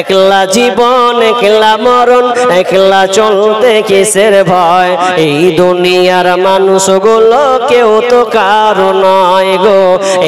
একলা জীবন একলা মরণ, একলা চলতে কিসের ভয়। এই দুনিয়ার মানুষগুলো কেউ তো কারো নয় গো,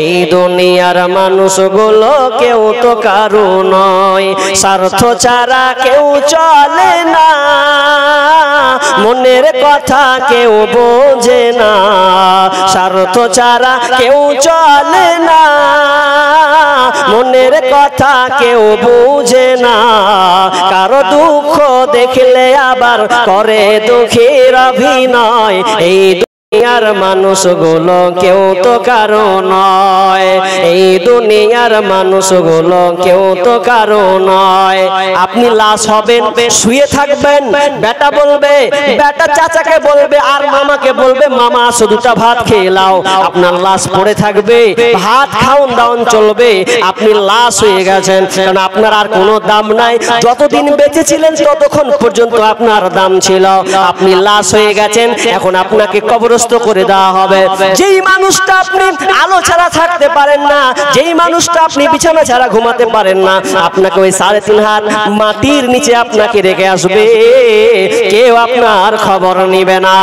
এই দুনিয়ার মানুষগুলো কেউ তো কারো নয়। স্বার্থ ছাড়া কেউ চলে না, মনের কথা কেউ বোঝে না। স্বার্থ ছাড়া কেউ চলে না, মনের কথা কেউ বুঝে না। কারো দুঃখ দেখলে আবার করে দুঃখের অভিনয়। এই দুনিয়ার মানুষগুলো কেউ তো কারো নয়, এই দুনিয়ার মানুষগুলো কেউ তো কারো নয়। আপনি লাশ হবেন, শুয়ে থাকবেন, বেটা বলবে, বেটা চাচাকে বলবে আর মামাকে বলবে মামা আসো দুটা ভাত খেয়ে লাও। আপনার লাশ পড়ে থাকবে, ভাত খাওন দাওন চলবে। আপনি লাশ হয়ে গেছেন, কারণ আপনার আর কোনো দাম নাই। যতদিন বেঁচে ছিলেন ততক্ষণ পর্যন্ত আপনার দাম ছিল। আপনি লাশ হয়ে গেছেন, এখন আপনাকে কবর করে দেওয়া হবে। যেই মানুষটা আপনি আলো ছাড়া থাকতে পারেন না, যেই মানুষটা আপনি বিছানা ছাড়া ঘুমাতে পারেন না, আপনাকে ওই 3.5 হাত মাটির নিচে আপনাকে রেখে আসবে, কেউ আপনার খবর নিবে না।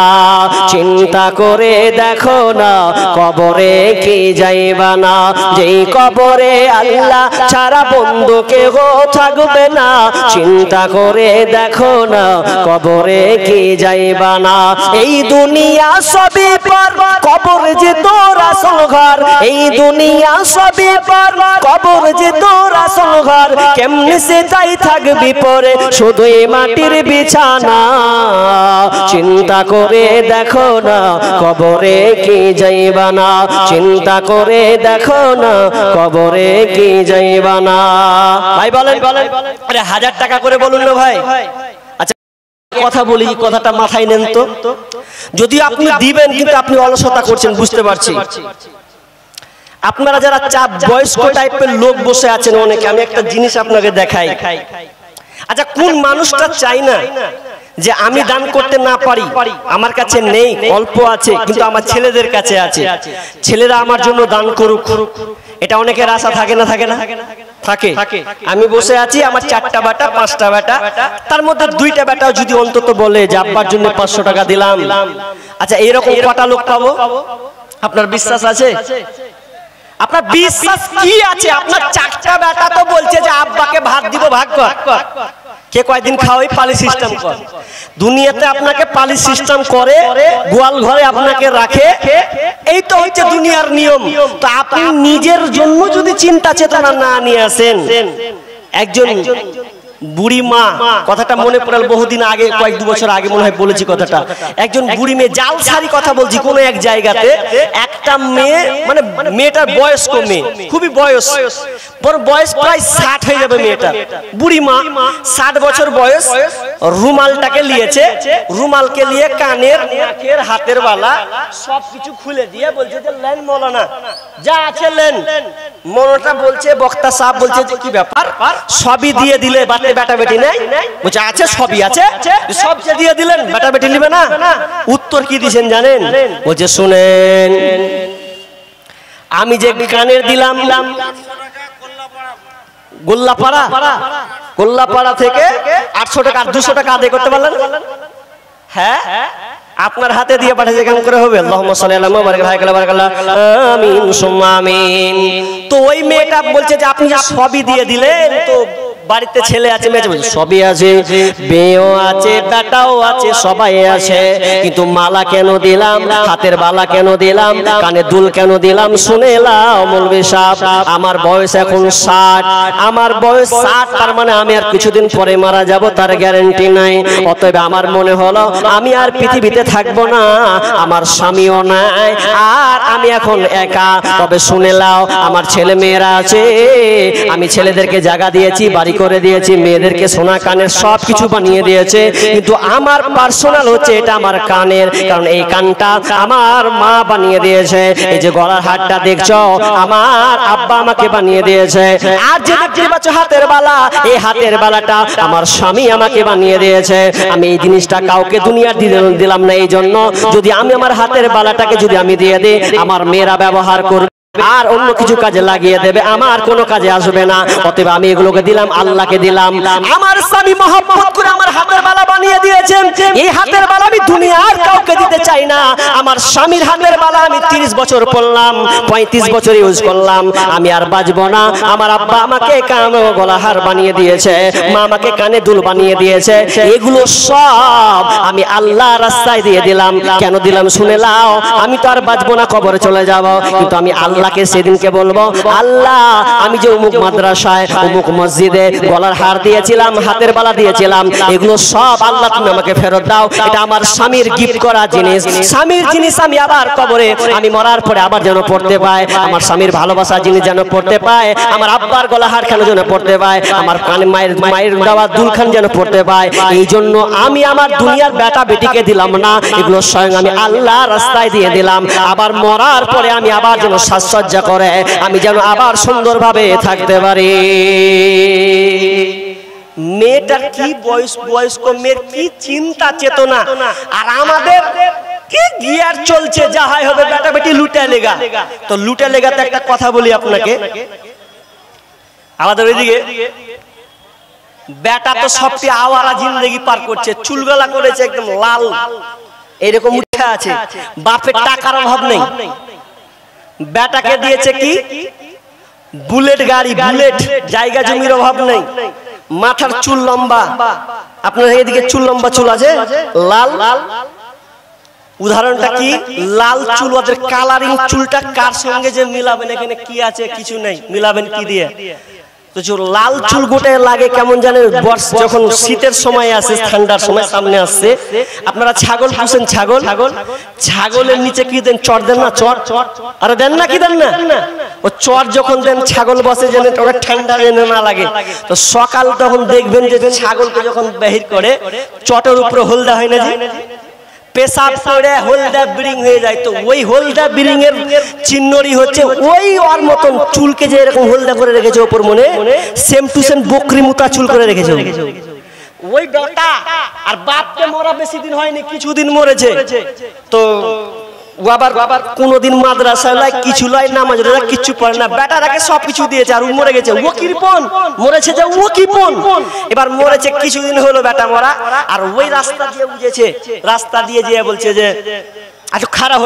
চিন্তা করে দেখো না কবরে কি যাইবা না, যেই কবরে আল্লাহ ছাড়া বন্ধু কেউ থাকবে না। চিন্তা করে দেখো না কবরে কি যাইবা না। এই দুনিয়া সবই পর, কবর যে তোর আসল ঘর। এই দুনিয়া সবই পর, কবর যে তোর আসল ঘর। কেমনে সে চাই থাকবি পরে শুধুই মাটির বিছানা। চিন্তা করে দেখো না কবরে কি যাইবা না, চিন্তা করে দেখো না কবরে কি যাইবা না। ভাই বলেন, আরে 1000 টাকা করে বলুন না ভাই। কথা বলি, কথাটা মাথায় নেন তো। যদি আপনি দিবেন কিন্তু আপনি অলসতা করছেন, বুঝতে পারছি। আপনারা যারা চাপ বয়স্ক টাইপের লোক বসে আছেন অনেকে, আমি একটা জিনিস আপনাকে দেখাই। আচ্ছা, কোন মানুষটা চাই না যে আমি দান করতে না পারি, আমার কাছে নেই, অল্প আছে কিন্তু আমার ছেলেদের কাছে আছে, ছেলেরা আমার জন্য দান করুক? এটা অনেকের আশা থাকে না? থাকে না? থাকে। আমি বসে আছি, আমার 4টা বেটা 5টা বেটা, তার মধ্যে 2টা বেটাও যদি অন্তত বলে যে আব্বার জন্য 500 টাকা দিলাম। আচ্ছা, এরকম কটা লোক পাবো? আপনার বিশ্বাস আছে? আপনার বিশ্বাস কি আছে? আপনার 4টা বেটা তো বলছে যে আব্বাকে ভাত দিব, ভাগ কর। কে কয়দিন খাওয়াই পালি সিস্টেম কর। দুনিয়াতে আপনাকে পালি সিস্টেম করে, গোয়াল ঘরে আপনাকে রাখে, এই তো হচ্ছে দুনিয়ার নিয়ম। তো আপনি নিজের জন্য যদি চিন্তা চেতনা না নিয়ে আসেন, একজন বুড়ি মা, কথাটা মনে পড়ল বহুদিন আগে, কয়েক 2 বছর আগে মনে হয় বলেছি কথাটা। একজন বুড়ি মেয়ে, জাল সারি কথা বলছি, কোন এক জায়গাতে একটা মেয়ে, মানে মেয়েটার বয়স্ক মেয়ে, খুবই বয়স, বয়স প্রায় 60 হয়ে যাবে মেয়েটা, বুড়ি মা 60 বছর বয়স। রুমালটাকে নিয়েছে, রুমালকে নিয়ে কানের, নাকের, হাতের বালা সবকিছু খুলে দিয়ে বলছে যে লেন মৌলানা, যা আছে লেন। মৌলানা বলছে, বক্তা সাহেব বলছে যে কি ব্যাপার, সবই দিয়ে দিলে বেটা বেটি নেই? বলছে আছে, সবই আছে। সব যে দিয়ে দিলেন, বেটা বেটি নিবে না? উত্তর কি দিয়েছেন জানেন? বলছে শুনেন, আমি যে কানের দিলাম গোল্লাপাড়া থেকে 800 টাকা আর 200 টাকা আদায় করতে পারলেন? হ্যাঁ, আপনার হাতে দিয়ে পাঠিয়েছে, কেমন করে হবে? আল্লাহুম্মা সাল্লি আলা মুহাম্মাদ ওয়া আলা বারাকাল্লাহ, আমিন সুম্মা আমিন। তো ওই মেয়েটা বলছে যে আপনি সবই দিয়ে দিলেন, তো বাড়িতে ছেলে আছে, মেয়ে আছে? সবই আছে, মেয়েও আছে, বেটাও আছে, সবাই আছে, কিন্তু মালা কেন দিলাম, হাতের বালা কেন দিলাম, কানের দুল কেন দিলাম? শুনে নাও মৌলভী সাহেব, আমার বয়স এখন 60, আমার বয়স 60, তার মানে আমি আর কিছুদিন পরে মারা যাব, তার গ্যারান্টি নাই। অতএব আমার মনে হলো আমি আর পৃথিবীতে থাকবো না, আমার স্বামীও নাই, আর আমি এখন একা। তবে শুনে নাও, আমার ছেলে মেয়েরা আছে, আমি ছেলেদেরকে জায়গা দিয়েছি, বাড়ি করে দিয়েছি, মেয়েদেরকে সোনা কানের সব কিছু বানিয়ে দিয়েছে, কিন্তু আমার পার্সোনাল হচ্ছে এটা আমার কানের, কারণ এই কানটা আমার মা বানিয়ে দিয়েছে। এই যে গলার হারটা দেখছো, আমার আব্বা আমাকে বানিয়ে দিয়েছে। আর যে দেখতে পাচ্ছ হাতের বালা, এই হাতের বালাটা আমার স্বামী আমাকে বানিয়ে দিয়েছে। আমি এই জিনিসটা কাউকে দুনিয়ার দিলাম না। এই জন্য যদি আমি আমার হাতের বালাটাকে যদি আমি দিয়ে দিই, আমার মেয়েরা ব্যবহার করবে, আর অন্য কিছু কাজে লাগিয়ে দেবে, আমার কোনো কাজে আসবে না। অতএব আমি এগুলোকে দিলাম, আল্লাহকে দিলাম। আমার স্বামী মহব্বত করে আমার হাতের বালা বানিয়ে দিয়েছেন। এই হাতের বালা আমি দুনিয়ার কাউকে দিতে চাই না। আমার স্বামীর হাতের বালা আমি 30 বছর পরলাম, 35 বছর ইউজ করলাম, আমি আর বাজবো না। আমার আব্বা আমাকে কানে গলাহার বানিয়ে দিয়েছে, মা আমাকে কানে দুল বানিয়ে দিয়েছে, এগুলো সব আমি আল্লাহর রাস্তায় দিয়ে দিলাম। কেন দিলাম শুনে লাও। আমি তো আর বাজবো না, কবরে চলে যাব, কিন্তু আমি আল্লাহকে সেদিনকে বলবো, আল্লাহ আমি যে অমুক মাদ্রাসায় অমুক মসজিদে গলার হার দিয়েছিলাম, হাতের বালা দিয়েছিলাম, এগুলো সব আল্লাহ তুমি আমাকে ফেরত দাও। এটা আমার স্বামীর গিফট করা জিনিস, স্বামীর জিনিস আমি আবার কবরে আমি মরার পরে আবার যেন পড়তে পাই, আমার স্বামীর ভালোবাসা জিনিস যেন পড়তে পায়, আমার আব্বার গলা হার কেন যেন পড়তে পায়, আমার কানে মায়ের দেওয়া দুলখান যেন পড়তে পায়। এই জন্য আমি আমার দুনিয়ার বেটা বেটিকে দিলাম না, এগুলো স্বয়ং আমি আল্লাহ রাস্তায় দিয়ে দিলাম। আবার মরার পরে আমি আবার যেন সাজসজ্জা করে আমি যেন আবার সুন্দরভাবে থাকতে পারি। মেয়েটার কি বয়স্ক মেয়ের কি চিন্তা চেতনা, আর আমাদের কি গিয়ার চলছে, যা হয় হবে, বেটা বেটি লুটে লেগা। তো লুটে লেগাতে একটা কথা বলি আপনাকে, আমাদের ওইদিকে বেটা তো সবচেয়ে আওয়ারা জিন্দেগি পার করছে, চুলগলা করেছে একদম লাল, এরকম উঠে আছে, বাপের টাকার অভাব নেই, বেটাকে দিয়েছে কি বুলেট গাড়ি, বুলেট, জায়গা জমির অভাব নেই, মাথার চুল লম্বা, আপনার এদিকে চুল লম্বা চুল আছে লাল, উদাহরণটা কি লাল চুল, ওদের কালারিং চুলটা কার সঙ্গে যে মিলাবেন, এখানে কি আছে কিছু নেই, মিলাবেন কি দিয়ে? তো লাল চুল গোটে লাগে কেমন জানেন, যখন শীতের সময় আসে, ঠান্ডার সময় সামনে আসছে, আপনারা ছাগল পুষেন, ছাগলের নিচে কি দেন, চট দেন না, চট, আরে দেন না, কি দেন না, ও চট যখন দেন ছাগল বসে যেন ওরা ঠান্ডা যেন না লাগে। তো সকাল তখন দেখবেন যে ছাগলকে যখন বাহির করে চটের উপরে হলদা হয় না, পেশাব করে হলদা ব্রিং হয়ে যায়। তো ওই হলদা ব্রিং এর চিহ্নই হচ্ছে ওই ওর মতন চুলকে যে এরকম হলদা করে রেখেছে ওপর মনে, সেম টু সেম বকরি মুতা চুল করে রেখেছে ওই বেটা। আর বাপকে মরা বেশি দিন হয়নি, কিছুদিন মরেছে। তো ও আবার কোনদিন মাদ্রাসায় লাই কিছু লাই, নামাজ রোজা কিছু পড়ে না, বেটারাকে সবকিছু দিয়েছে আর ও মরে গেছে। ও কিরপন মরেছে, যে ও কিপন এবার মরেছে, কিছুদিন হলো বেটা মরা। আর ওই রাস্তা দিয়ে বুঝেছে, রাস্তা দিয়ে যেয়ে বলছে যে আচ্ছা খারাপ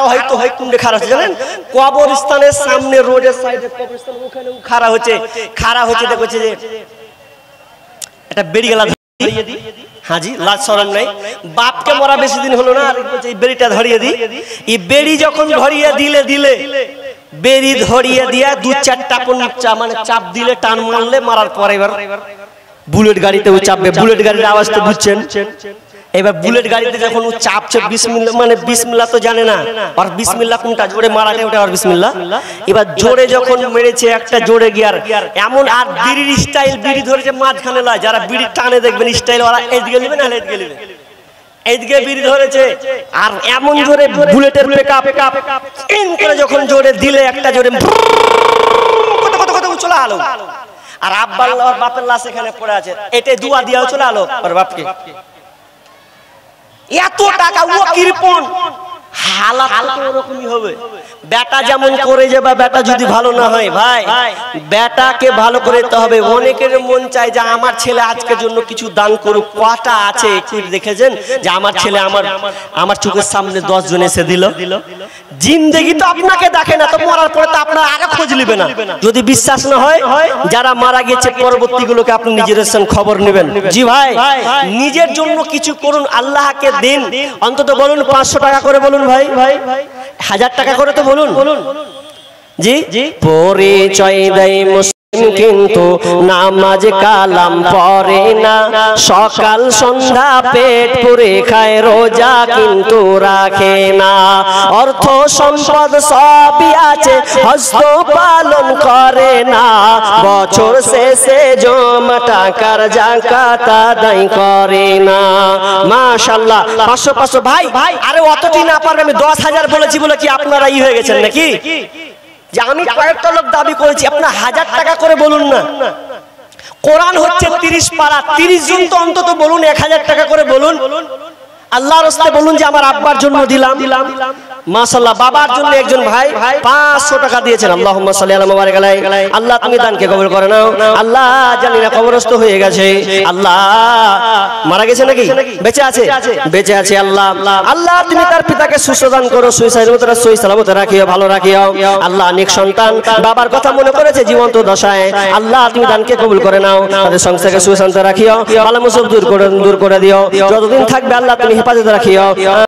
হয়তো হয় কোনটা খারাপ হচ্ছে জানেন, কবরস্থানের সামনে রোডের সাইডে কবরস্থান, ওখানে খারাপ হচ্ছে দেখছে যে এটা বেড়ি গেলা ধরিয়ে দি, হাজি লাজ শরম নাই, বাপকে মরা বেশি দিন হলো না, আর এই বেড়িটা ধরিয়ে দি। এই বেড়ি যখন ধরিয়ে দিলে বেড়ি ধরিয়ে দিয়া 2-4টা মানে চাপ দিলে, টান মারলে, মারার পরে এবার বুলেট গাড়িতে ও চাপবে। বুলেট গাড়ির আওয়াজ তো বুঝছেন, এবার বুলেট গাড়িতে যখন ও চাপছে, বিসমিল্লাহ মানে বিসমিল্লাহ তো জানে না, আর বিসমিল্লাহ কোনটা জোরে মারাটা ওটা, আর বিসমিল্লাহ। এবার জোরে যখন মেরেছে একটা জোরে গিয়ার এমন, আর বিড়ির স্টাইল, বিড়ি ধরেছে মাঝখানে লয়, যারা বিড়ি টানে দেখবেন স্টাইল, ওরা এদিকে নেবে না এদিকে নেবে, এইদিকে বিড়ি ধরেছে, আর এমন জোরে বুলেটের পিকআপ ইন করে যখন জোরে দিলে, একটা জোরে কত চলে আলো, আর আব্বার বাপের লাশ এখানে পড়ে আছে, এতে দুয়া দিয়াও চলে আলো আর বাপকে। এত টাকা ও কিরপন হালাত তো এরকমই হবে। বেটা যেমন করে যে, বা বেটা যদি ভালো না হয় ভাই, বেটাকে ভালো করে দিতে হবে। অনেকের মন চায় যে আমার ছেলে আজকের জন্য কিছু দান করুক, কটা আছে একটু দেখেছেন যে আমার ছেলে আমার চোখের সামনে 10 জন এসে দিল। জিন্দেগি তো আপনাকে দেখে না, তো মরার পরে তো আপনার আগে খোঁজ নেবে না। যদি বিশ্বাস না হয়, যারা মারা গেছে পরবর্তী গুলোকে আপনি নিজের খবর নেবেন। জি ভাই, নিজের জন্য কিছু করুন, আল্লাহকে দিন। অন্তত বলুন 500 টাকা করে বলুন ভাই, 1000 টাকা করে তো বলুন। জি পরিচয় দেয় মুসলিম, কিন্তু নামাজ কালাম পড়ে না, সকাল সন্ধ্যা পেট পুরে খায়, রোজা কিন্তু রাখে না, অর্থ সম্পদ সবই আছে, হস্ত পালন করে না, বছর শেষে জমা টাকার যাকাত আদায় করে না। মাশাআল্লাহ, 500 ভাই, আরে অতটি না পারবে, আমি 10,000 বলেছি বলে কি আপনারা হয়ে গেছেন নাকি? যে আমি কয়েকটা লোক দাবি করেছি, আপনার 1000 টাকা করে বলুন না। কোরআন হচ্ছে 30 পারা, 30 জন তো অন্তত বলুন, 1000 টাকা করে বলুন। আল্লাহর রাস্তায় বলুন যে আমার আব্বার জন্য দিলাম, মাশাআল্লাহ বাবার জন্য একজন ভাই 500 টাকা দিয়েছেন। আল্লাহুম্মা সাল্লি আলা মুবারিক আলাইহি। আল্লাহ তুমি দানকে কবুল করে নাও। আল্লাহ জানি না কবরস্থ হয়ে গেছে, আল্লাহ মারা গেছে নাকি বেঁচে আছে? বেঁচে আছে। আল্লাহ আল্লাহ তুমি তার পিতাকে সুস্থ দান করো, সহি সালামতে রাখিও, ভালো রাখিও। আল্লাহ অনেক সন্তান বাবার কথা মনে করেছে জীবন্ত দশায়, আল্লাহ তুমি দানকে কবুল করে নাও, তাদের সংসারকে সুশান্ত রাখিও, বালা মুসিবত দূর করে দিও, যতদিন থাকবে আল্লাহ তুমি হেফাজত রাখিও।